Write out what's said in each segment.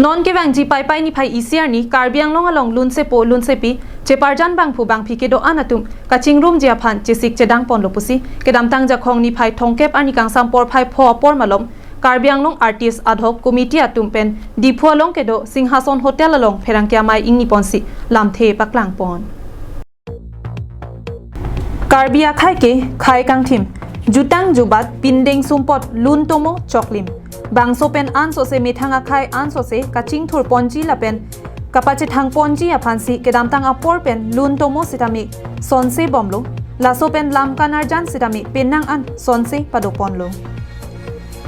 non ke wang ji pai pai ni phai isiar ni karbiang long along lun se po lun se pi che parjan bang phu bang phi ke do anatum kaching room jia phan che sik che dang pon lo pusi ke dam tang ja khong ni phai thongkep ani kang sam por phai pho por malom karbiang long artist ad hoc committee atum pen dipho long ke do singhason hotel along pherang kya mai ingni ponsi lam the paklang pon karbia khai ke khai kang thim jutang jubat pindeng sumpot lun tomo choklim bangso pen anso se mithanga khai anso se kaching thur ponji lapen kapache thang ponji aphansi kedam tang apor pen lun tomo sitami sonse bomlo laso pen lam kanarjan sitami penang an sonse padoponlo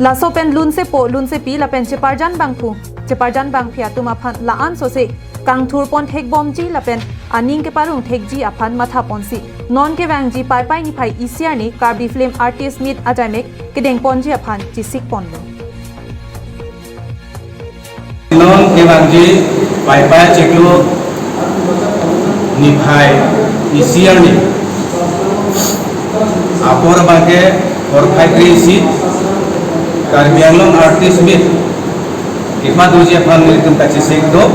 laso pen lun se po lun se pi lapen cheparjan bangphu cheparjan bangphia tuma phan la an so se kang thur pon thek bomji lapen aning ke parung thekji aphan matha ponsi non ke wangji pai pai ni phai isiar ni karbi film artist meet ajamek kedeng ponji aphan chisik ponlo non ke wangji pai pai cheklo ni phai isiar ni apor bage or phai krisi karbi anglong artist meet ikma duji aphan nitum ka chisik do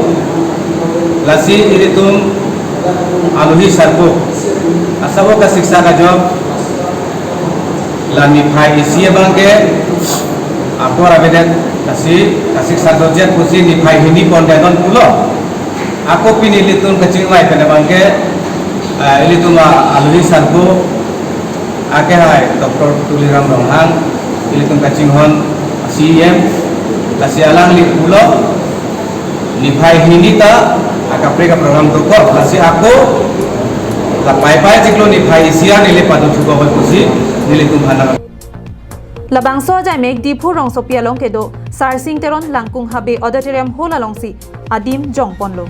lasi iritum aluhi sarpo asabo ka शिक्षा का job lani phai isia bangke apor abedet kasi ka शिक्षा job pusi ni phai hini pondenon pulo ako pini litun kaching mai pene bangke ilitum aluhi sarpo ake hai Dr. Tuliram Ronghang ilitum kaching hon CEM kasi alang li pulo ni phai hini ta akapre ka program to ko lasi ako la pai pai chiklo ni phai isia ni le padu chu ko pusi ni le tum hana labang so jai mek diphu rong so pia long ke do sar sing teron langkung habe auditorium hall along si adim jong ponlo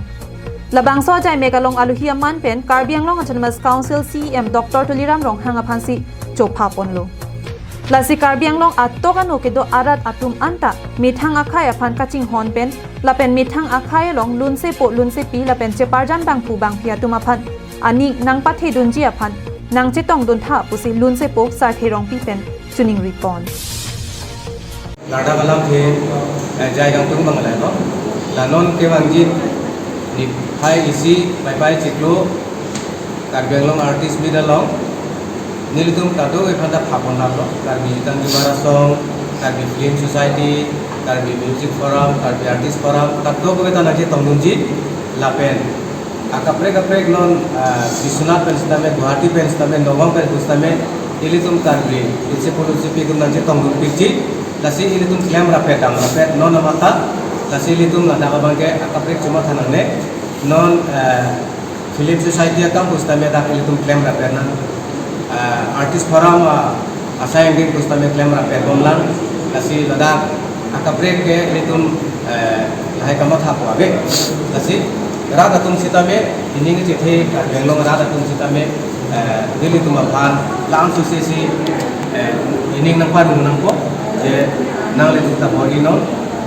labang so jai mek along aluhia man pen karbiang long autonomous council CEM Dr. Tuliram Ronghang aphansi chopha ponlo lasi karbiang long attoka no ke do arat atum anta mithang akhai aphan kaching hon pen lapen mithang akhai long lun se po lun se pi lapen che parjan bang phu bang phia tum aphan ani nang pathe dunji aphan nang che tong dun tha pusi lun se po sar therong pi pen tuning ripon lada balam the jai gang tung bang la no lanon ke wangji ni phai isi pai pai chiklo karbiang long artist midalong nilitum kado ekhanda phapon nalo karbi tangi barasong karbi film society karbi music forum karbi artist forum takdo bogeta naje tongunji lapen akapre kapre non Biswanath penstame Guwahati penstame Nogam penstame ilitum karbi ilse policy pigum naje tongun pigji lasi ilitum claim rapet non amata lasi ilitum nada kabangke akapre cuma thanane non film society akam pustame dak ilitum claim rapet na artist forum asai ngin pustame claim rapet bomlang lasi ladak akapre ke ilitum lahai kamatha ko abe lasi rada tum sitame ining chithe benglong rada tum sitame dili tum aphan lang su se si ining nang paru nang ko je nang le ta bori non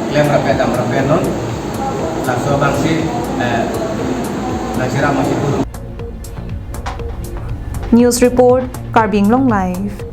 claim rapet am rapet non laso bangsi nasira masih News Report Karbiang Long Live